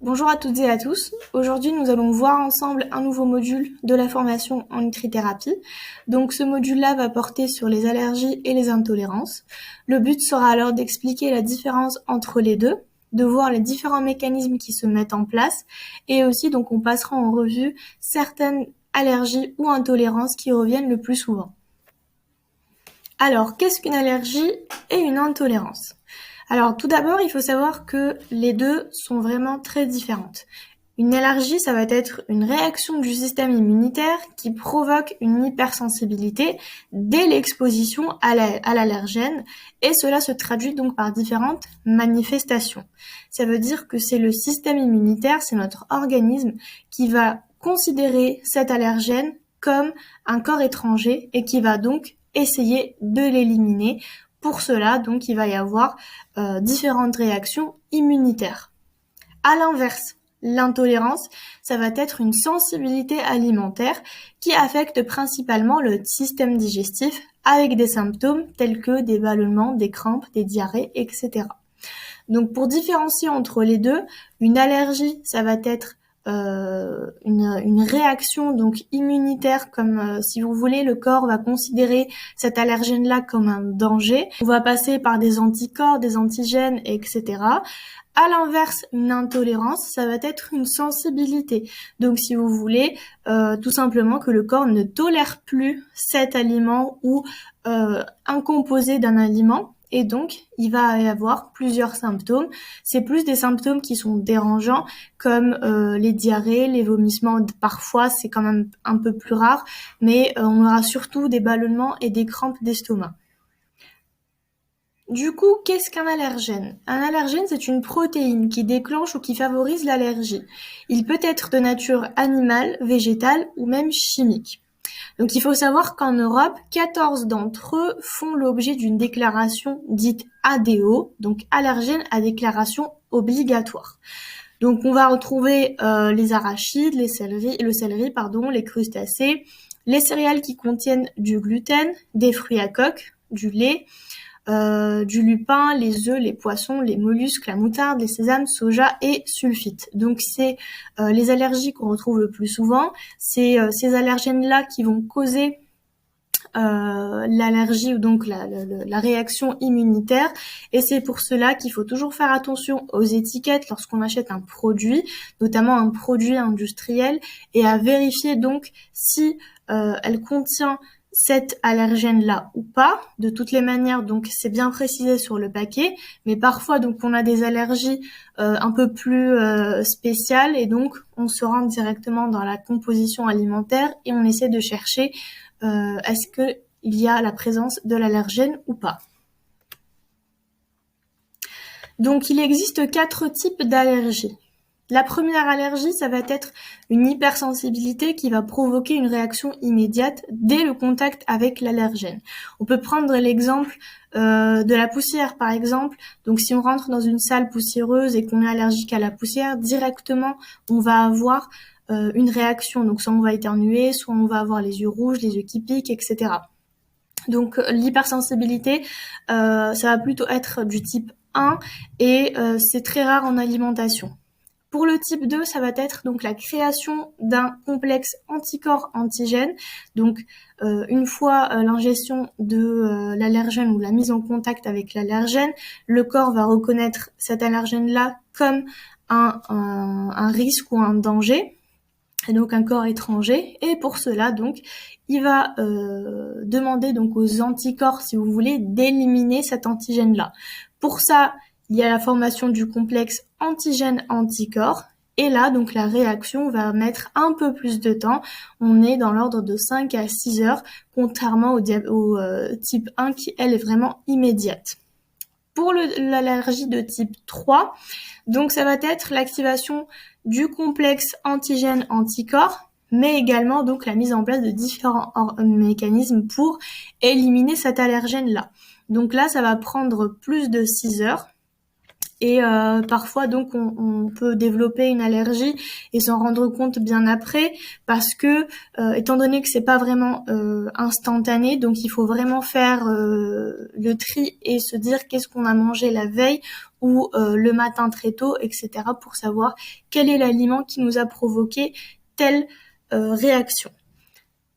Bonjour à toutes et à tous. Aujourd'hui, nous allons voir ensemble un nouveau module de la formation en nutrithérapie. Donc, ce module-là va porter sur les allergies et les intolérances. Le but sera alors d'expliquer la différence entre les deux, de voir les différents mécanismes qui se mettent en place et aussi, donc, on passera en revue certaines allergies ou intolérances qui reviennent le plus souvent. Alors, qu'est-ce qu'une allergie et une intolérance ? Alors, tout d'abord, il faut savoir que les deux sont vraiment très différentes. Une allergie, ça va être une réaction du système immunitaire qui provoque une hypersensibilité dès l'exposition à l'allergène et cela se traduit donc par différentes manifestations. Ça veut dire que c'est le système immunitaire, c'est notre organisme qui va considérer cet allergène comme un corps étranger et qui va donc essayer de l'éliminer. Pour cela, donc, il va y avoir différentes réactions immunitaires. À l'inverse, l'intolérance, ça va être une sensibilité alimentaire qui affecte principalement le système digestif avec des symptômes tels que des ballonnements, des crampes, des diarrhées, etc. Donc, pour différencier entre les deux, une allergie, ça va être une réaction donc immunitaire, comme si vous voulez, le corps va considérer cet allergène-là comme un danger. On va passer par des anticorps, des antigènes, etc. À l'inverse, une intolérance, ça va être une sensibilité. Donc, si vous voulez, tout simplement que le corps ne tolère plus cet aliment ou un composé d'un aliment. Et donc, il va y avoir plusieurs symptômes. C'est plus des symptômes qui sont dérangeants, comme les diarrhées, les vomissements. Parfois, c'est quand même un peu plus rare, mais on aura surtout des ballonnements et des crampes d'estomac. Du coup, qu'est-ce qu'un allergène ? Un allergène, c'est une protéine qui déclenche ou qui favorise l'allergie. Il peut être de nature animale, végétale ou même chimique. Donc il faut savoir qu'en Europe, 14 d'entre eux font l'objet d'une déclaration dite ADO, donc allergène à déclaration obligatoire. Donc on va retrouver les arachides, le céleri, les crustacés, les céréales qui contiennent du gluten, des fruits à coque, du lait, du lupin, les œufs, les poissons, les mollusques, la moutarde, les sésames, soja et sulfite. Donc c'est les allergies qu'on retrouve le plus souvent. C'est ces allergènes-là qui vont causer l'allergie ou donc la réaction immunitaire, et c'est pour cela qu'il faut toujours faire attention aux étiquettes lorsqu'on achète un produit, notamment un produit industriel, et à vérifier donc si elle contient cet allergène-là ou pas. De toutes les manières, donc c'est bien précisé sur le paquet, mais parfois donc on a des allergies un peu plus spéciales, et donc on se rend directement dans la composition alimentaire et on essaie de chercher est-ce qu'il y a la présence de l'allergène ou pas. Donc il existe 4 types d'allergies. La première allergie, ça va être une hypersensibilité qui va provoquer une réaction immédiate dès le contact avec l'allergène. On peut prendre l'exemple de la poussière, par exemple. Donc si on rentre dans une salle poussiéreuse et qu'on est allergique à la poussière, directement, on va avoir une réaction. Donc soit on va éternuer, soit on va avoir les yeux rouges, les yeux qui piquent, etc. Donc l'hypersensibilité, ça va plutôt être du type 1 et c'est très rare en alimentation. Pour le type 2, ça va être donc la création d'un complexe anticorps-antigène. Donc, une fois l'ingestion de l'allergène ou la mise en contact avec l'allergène, le corps va reconnaître cet allergène-là comme un risque ou un danger, et donc un corps étranger. Et pour cela, donc, il va demander donc aux anticorps, si vous voulez, d'éliminer cet antigène-là. Pour ça, il y a la formation du complexe antigène-anticorps. Et là, donc, la réaction va mettre un peu plus de temps. On est dans l'ordre de 5 à 6 heures, contrairement au type 1 qui, elle, est vraiment immédiate. Pour l'allergie de type 3, donc ça va être l'activation du complexe antigène-anticorps, mais également donc la mise en place de différents mécanismes pour éliminer cet allergène-là. Donc là, ça va prendre plus de 6 heures. Et parfois donc on peut développer une allergie et s'en rendre compte bien après, parce que étant donné que c'est pas vraiment instantané, donc il faut vraiment faire le tri et se dire qu'est-ce qu'on a mangé la veille ou le matin très tôt, etc. pour savoir quel est l'aliment qui nous a provoqué telle réaction.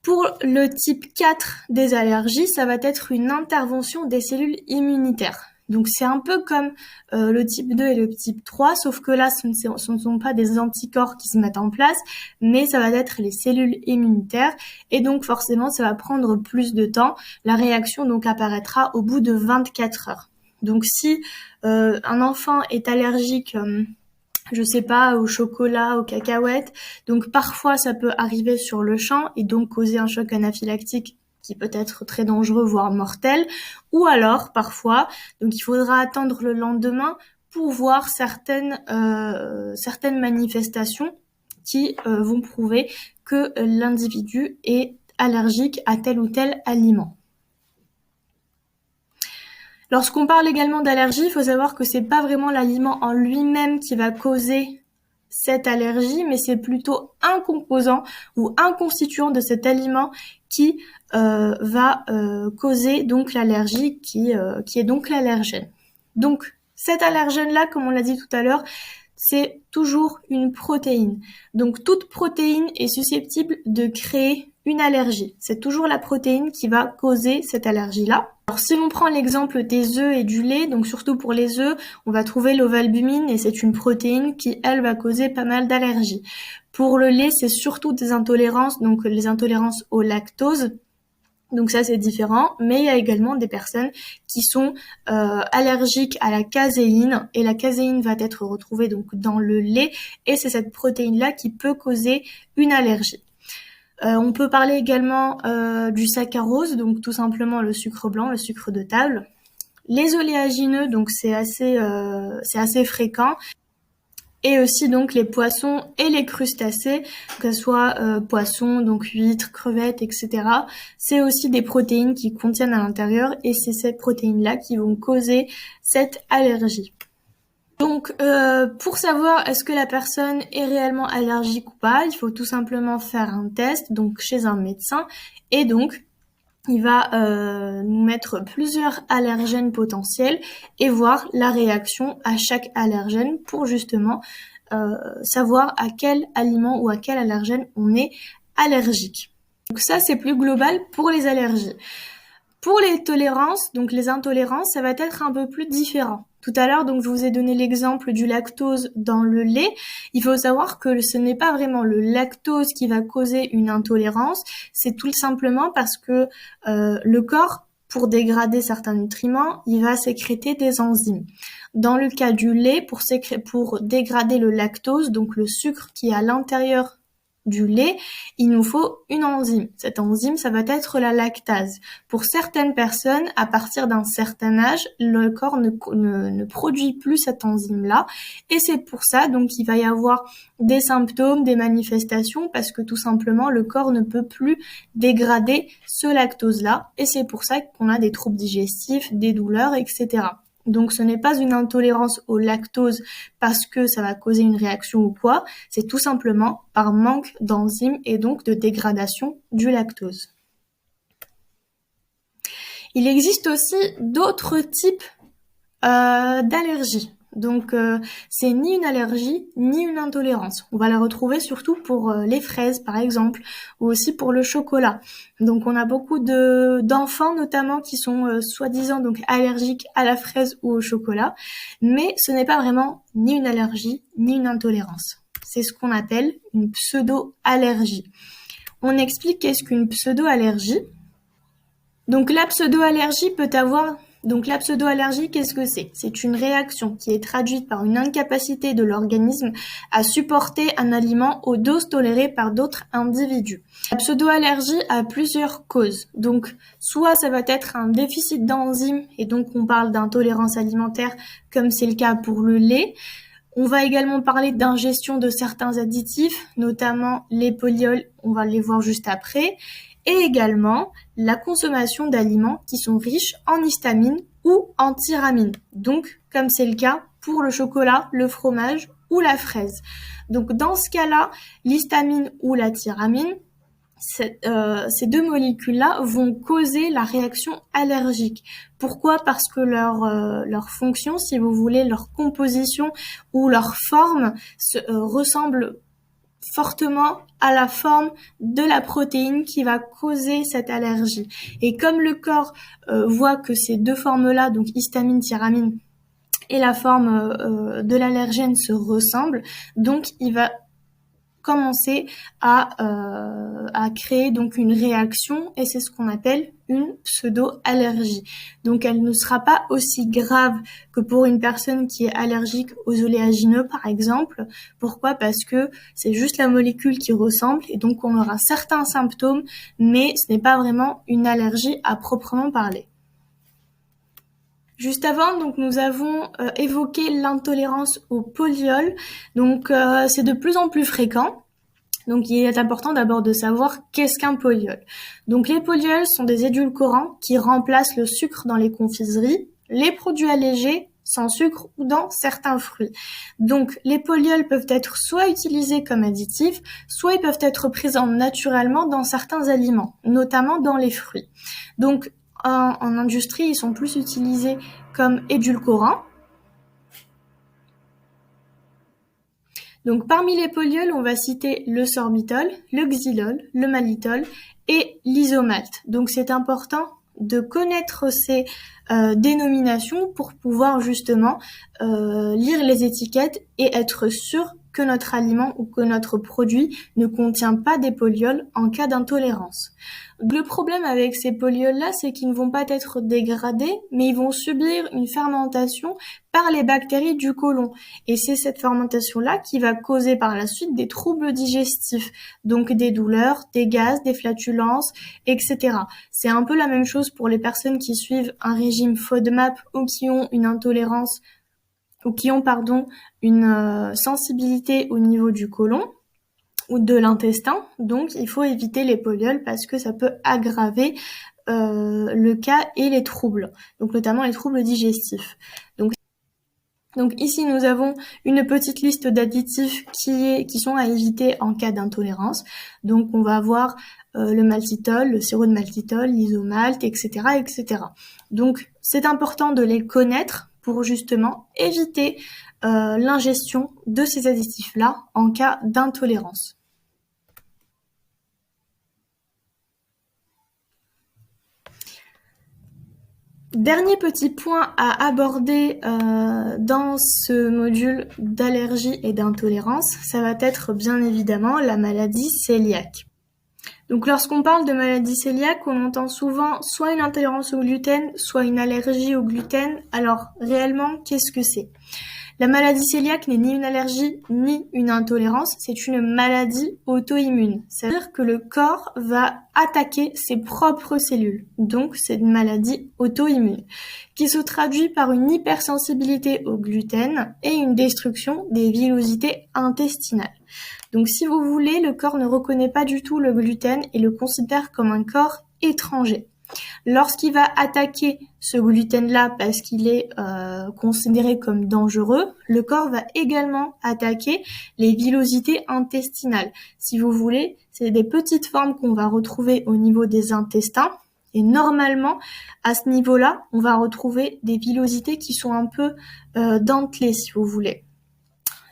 Pour le type 4 des allergies, ça va être une intervention des cellules immunitaires. Donc c'est un peu comme le type 2 et le type 3, sauf que là, ce ne sont pas des anticorps qui se mettent en place, mais ça va être les cellules immunitaires, et donc forcément, ça va prendre plus de temps. La réaction donc apparaîtra au bout de 24 heures. Donc si un enfant est allergique je sais pas, au chocolat, aux cacahuètes. Donc parfois ça peut arriver sur le champ et donc causer un choc anaphylactique qui peut être très dangereux, voire mortel. Ou alors parfois, donc il faudra attendre le lendemain pour voir certaines manifestations qui vont prouver que l'individu est allergique à tel ou tel aliment. Lorsqu'on parle également d'allergie, il faut savoir que c'est pas vraiment l'aliment en lui-même qui va causer cette allergie, mais c'est plutôt un composant ou un constituant de cet aliment qui va causer donc l'allergie, qui est donc l'allergène. Donc cet allergène-là, comme on l'a dit tout à l'heure, c'est toujours une protéine. Donc toute protéine est susceptible de créer une allergie. C'est toujours la protéine qui va causer cette allergie-là. Alors si l'on prend l'exemple des œufs et du lait, donc surtout pour les œufs, on va trouver l'ovalbumine et c'est une protéine qui, elle, va causer pas mal d'allergies. Pour le lait, c'est surtout des intolérances, donc les intolérances au lactose. Donc ça c'est différent, mais il y a également des personnes qui sont allergiques à la caséine, et la caséine va être retrouvée donc dans le lait, et c'est cette protéine-là qui peut causer une allergie. On peut parler également du saccharose, donc tout simplement le sucre blanc, le sucre de table. Les oléagineux, donc c'est assez fréquent. Et aussi donc les poissons et les crustacés, que ce soit poissons, donc huîtres, crevettes, etc. C'est aussi des protéines qui contiennent à l'intérieur, et c'est ces protéines-là qui vont causer cette allergie. Donc, pour savoir est-ce que la personne est réellement allergique ou pas, il faut tout simplement faire un test, donc chez un médecin, et donc il va nous mettre plusieurs allergènes potentiels et voir la réaction à chaque allergène pour justement savoir à quel aliment ou à quel allergène on est allergique. Donc ça, c'est plus global pour les allergies. Pour les tolérances, donc les intolérances, ça va être un peu plus différent. Tout à l'heure, donc je vous ai donné l'exemple du lactose dans le lait. Il faut savoir que ce n'est pas vraiment le lactose qui va causer une intolérance, c'est tout simplement parce que le corps, pour dégrader certains nutriments, il va sécréter des enzymes. Dans le cas du lait, pour dégrader le lactose, donc le sucre qui est à l'intérieur du lait, il nous faut une enzyme. Cette enzyme, ça va être la lactase. Pour certaines personnes, à partir d'un certain âge, le corps ne produit plus cette enzyme-là, et c'est pour ça donc il va y avoir des symptômes, des manifestations, parce que tout simplement le corps ne peut plus dégrader ce lactose-là, et c'est pour ça qu'on a des troubles digestifs, des douleurs, etc. Donc ce n'est pas une intolérance au lactose parce que ça va causer une réaction ou quoi, c'est tout simplement par manque d'enzymes et donc de dégradation du lactose. Il existe aussi d'autres types d'allergies. Donc c'est ni une allergie ni une intolérance. On va la retrouver surtout pour les fraises par exemple, ou aussi pour le chocolat. Donc on a beaucoup d'enfants notamment qui sont soi-disant donc allergiques à la fraise ou au chocolat, mais ce n'est pas vraiment ni une allergie ni une intolérance. C'est ce qu'on appelle une pseudo-allergie. On explique qu'est-ce qu'une pseudo-allergie. Donc la pseudo-allergie peut avoir... Donc la pseudo-allergie, qu'est-ce que c'est ? C'est une réaction qui est traduite par une incapacité de l'organisme à supporter un aliment aux doses tolérées par d'autres individus. La pseudo-allergie a plusieurs causes. Donc soit ça va être un déficit d'enzymes, et donc on parle d'intolérance alimentaire comme c'est le cas pour le lait. On va également parler d'ingestion de certains additifs, notamment les polyols, on va les voir juste après. Et également la consommation d'aliments qui sont riches en histamine ou en tyramine. Donc, comme c'est le cas pour le chocolat, le fromage ou la fraise. Donc, dans ce cas-là, l'histamine ou la tyramine ces deux molécules-là vont causer la réaction allergique. Pourquoi ? Parce que leur fonction, si vous voulez, leur composition ou leur forme ressemble fortement à la forme de la protéine qui va causer cette allergie. Et comme le corps voit que ces deux formes-là, donc histamine, tyramine, et la forme de l'allergène se ressemblent, donc il va commencer à créer donc une réaction, et c'est ce qu'on appelle une pseudo-allergie. Donc elle ne sera pas aussi grave que pour une personne qui est allergique aux oléagineux par exemple. Pourquoi ? Parce que c'est juste la molécule qui ressemble, et donc on aura certains symptômes, mais ce n'est pas vraiment une allergie à proprement parler. Juste avant, donc nous avons évoqué l'intolérance au poliol. Donc c'est de plus en plus fréquent. Donc il est important d'abord de savoir qu'est-ce qu'un poliol. Donc les poliols sont des édulcorants qui remplacent le sucre dans les confiseries, les produits allégés sans sucre ou dans certains fruits. Donc les poliols peuvent être soit utilisés comme additifs, soit ils peuvent être présents naturellement dans certains aliments, notamment dans les fruits. Donc en industrie, ils sont plus utilisés comme édulcorants. Donc parmi les polyols, on va citer le sorbitol, le xylol, le malitol et l'isomalte. Donc c'est important de connaître ces dénominations pour pouvoir justement lire les étiquettes et être sûr que notre aliment ou que notre produit ne contient pas des polyols en cas d'intolérance. Le problème avec ces polyols-là, c'est qu'ils ne vont pas être dégradés, mais ils vont subir une fermentation par les bactéries du côlon. Et c'est cette fermentation-là qui va causer par la suite des troubles digestifs, donc des douleurs, des gaz, des flatulences, etc. C'est un peu la même chose pour les personnes qui suivent un régime FODMAP ou qui ont une intolérance ou qui ont une sensibilité au niveau du côlon ou de l'intestin. Donc il faut éviter les polyols parce que ça peut aggraver le cas et les troubles, donc notamment les troubles digestifs. Donc ici nous avons une petite liste d'additifs qui sont à éviter en cas d'intolérance. Donc on va avoir le maltitol, le sirop de maltitol, l'isomalte, etc., etc. Donc c'est important de les connaître pour justement éviter l'ingestion de ces additifs-là en cas d'intolérance. Dernier petit point à aborder dans ce module d'allergie et d'intolérance, ça va être bien évidemment la maladie cœliaque. Donc lorsqu'on parle de maladie cœliaque, on entend souvent soit une intolérance au gluten, soit une allergie au gluten. Alors réellement, qu'est-ce que c'est ? La maladie cœliaque n'est ni une allergie ni une intolérance, c'est une maladie auto-immune. C'est-à-dire que le corps va attaquer ses propres cellules. Donc c'est une maladie auto-immune qui se traduit par une hypersensibilité au gluten et une destruction des villosités intestinales. Donc si vous voulez, le corps ne reconnaît pas du tout le gluten et le considère comme un corps étranger. Lorsqu'il va attaquer ce gluten-là parce qu'il est considéré comme dangereux, le corps va également attaquer les villosités intestinales. Si vous voulez, c'est des petites formes qu'on va retrouver au niveau des intestins. Et normalement, à ce niveau-là, on va retrouver des villosités qui sont un peu dentelées, si vous voulez.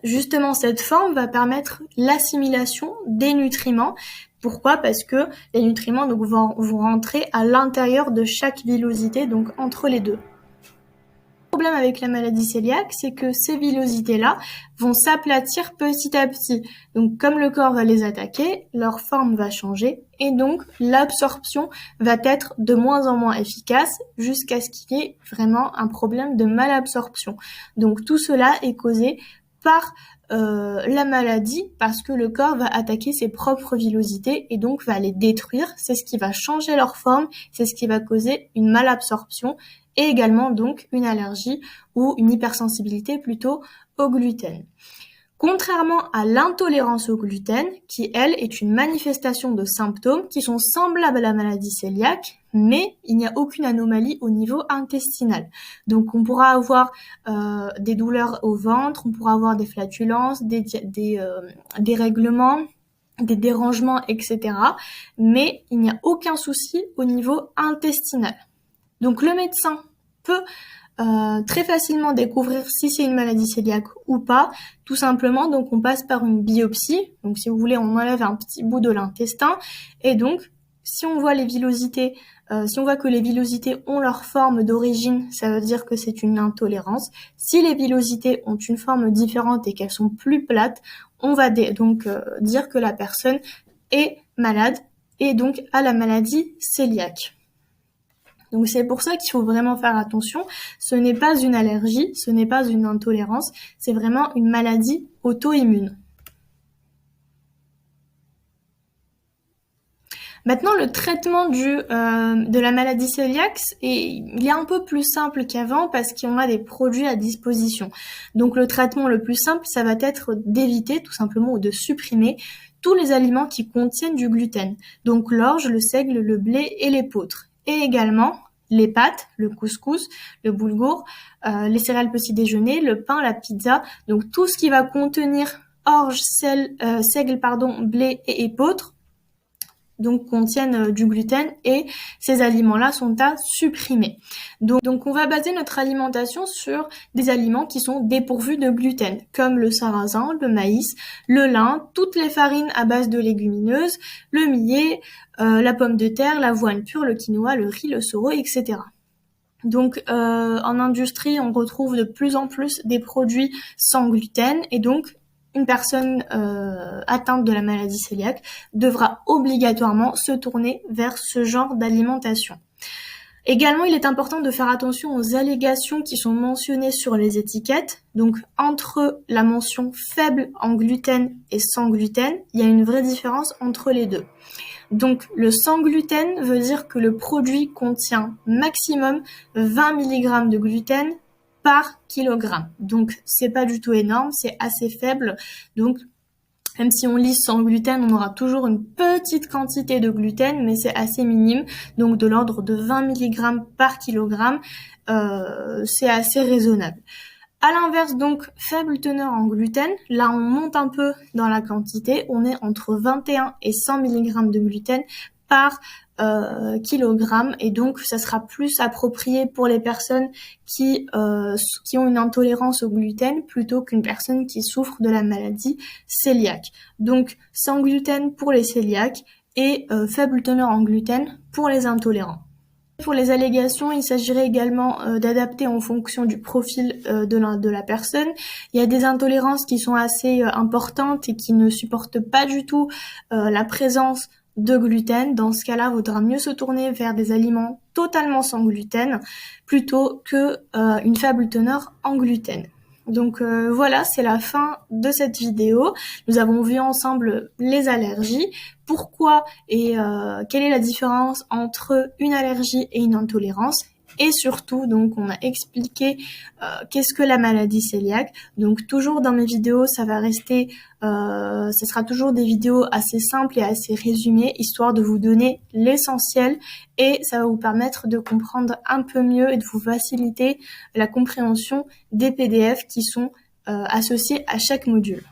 Justement, cette forme va permettre l'assimilation des nutriments. Pourquoi ? Parce que les nutriments vont rentrer à l'intérieur de chaque villosité, donc entre les deux. Le problème avec la maladie cœliaque, c'est que ces villosités-là vont s'aplatir petit à petit. Donc comme le corps va les attaquer, leur forme va changer et donc l'absorption va être de moins en moins efficace jusqu'à ce qu'il y ait vraiment un problème de malabsorption. Donc tout cela est causé par la maladie parce que le corps va attaquer ses propres villosités et donc va les détruire. C'est ce qui va changer leur forme, c'est ce qui va causer une malabsorption et également donc une allergie ou une hypersensibilité plutôt au gluten. Contrairement à l'intolérance au gluten, qui elle est une manifestation de symptômes qui sont semblables à la maladie cœliaque, mais il n'y a aucune anomalie au niveau intestinal. Donc on pourra avoir des douleurs au ventre, on pourra avoir des flatulences, des dérèglements, des dérangements, etc. Mais il n'y a aucun souci au niveau intestinal. Donc le médecin peut très facilement découvrir si c'est une maladie cœliaque ou pas, tout simplement. Donc on passe par une biopsie. Donc si vous voulez, on enlève un petit bout de l'intestin et donc si on voit les villosités, si on voit que les villosités ont leur forme d'origine, ça veut dire que c'est une intolérance. Si les villosités ont une forme différente et qu'elles sont plus plates, on va donc dire que la personne est malade et donc a la maladie cœliaque. Donc c'est pour ça qu'il faut vraiment faire attention. Ce n'est pas une allergie, ce n'est pas une intolérance, c'est vraiment une maladie auto-immune. Maintenant, le traitement de la maladie cœliaque, il est un peu plus simple qu'avant parce qu'on a des produits à disposition. Donc le traitement le plus simple, ça va être d'éviter tout simplement ou de supprimer tous les aliments qui contiennent du gluten. Donc l'orge, le seigle, le blé et l'épeautre. Et également les pâtes, le couscous, le boulgour, les céréales petit déjeuner, le pain, la pizza. Donc tout ce qui va contenir orge, seigle, blé et épeautre, donc contiennent du gluten et ces aliments-là sont à supprimer. Donc on va baser notre alimentation sur des aliments qui sont dépourvus de gluten, comme le sarrasin, le maïs, le lin, toutes les farines à base de légumineuses, le millet, la pomme de terre, l'avoine pure, le quinoa, le riz, le sorgho, etc. Donc en industrie, on retrouve de plus en plus des produits sans gluten et donc une personne atteinte de la maladie cœliaque devra obligatoirement se tourner vers ce genre d'alimentation. Également, il est important de faire attention aux allégations qui sont mentionnées sur les étiquettes. Donc, entre la mention faible en gluten et sans gluten, il y a une vraie différence entre les deux. Donc, le sans gluten veut dire que le produit contient maximum 20 mg de gluten par kilogramme. Donc, c'est pas du tout énorme, c'est assez faible. Donc, même si on lise sans gluten, on aura toujours une petite quantité de gluten, mais c'est assez minime. Donc, de l'ordre de 20 mg par kilogramme, c'est assez raisonnable. À l'inverse, donc, faible teneur en gluten, là on monte un peu dans la quantité, on est entre 21 et 100 mg de gluten par kilogramme et donc ça sera plus approprié pour les personnes qui ont une intolérance au gluten plutôt qu'une personne qui souffre de la maladie cœliaque. Donc sans gluten pour les cœliaques et faible teneur en gluten pour les intolérants. Pour les allégations, il s'agirait également d'adapter en fonction du profil de la personne. Il y a des intolérances qui sont assez importantes et qui ne supportent pas du tout la présence de gluten. Dans ce cas-là, il vaudra mieux se tourner vers des aliments totalement sans gluten plutôt que une faible teneur en gluten. Donc voilà, c'est la fin de cette vidéo. Nous avons vu ensemble les allergies, pourquoi et quelle est la différence entre une allergie et une intolérance. Et surtout, donc, on a expliqué qu'est-ce que la maladie cœliaque. Donc, toujours dans mes vidéos, ça sera toujours des vidéos assez simples et assez résumées, histoire de vous donner l'essentiel et ça va vous permettre de comprendre un peu mieux et de vous faciliter la compréhension des PDF qui sont associés à chaque module.